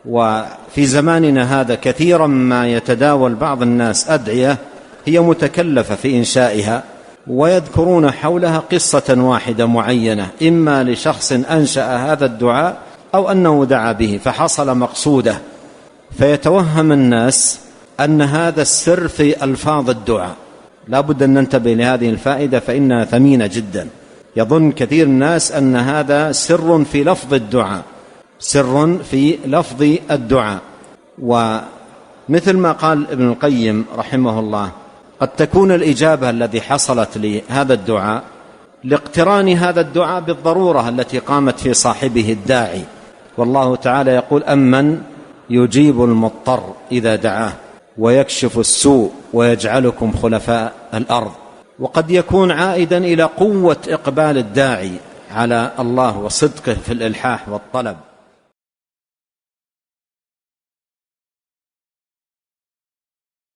وفي زماننا هذا كثيرا ما يتداول بعض الناس أدعية هي متكلفة في إنشائها، ويذكرون حولها قصة واحدة معينة، إما لشخص أنشأ هذا الدعاء أو أنه دعا به فحصل مقصوده، فيتوهم الناس أن هذا السر في ألفاظ الدعاء. لا بد أن ننتبه لهذه الفائدة فإنها ثمينة جدا. يظن كثير الناس أن هذا سر في لفظ الدعاء، سر في لفظ الدعاء. ومثل ما قال ابن القيم رحمه الله، قد تكون الإجابة التي حصلت لهذا الدعاء لاقتران هذا الدعاء بالضرورة التي قامت في صاحبه الداعي، والله تعالى يقول: أمن يجيب المضطر إذا دعاه ويكشف السوء ويجعلكم خلفاء الأرض. وقد يكون عائدا إلى قوة إقبال الداعي على الله وصدقه في الإلحاح والطلب.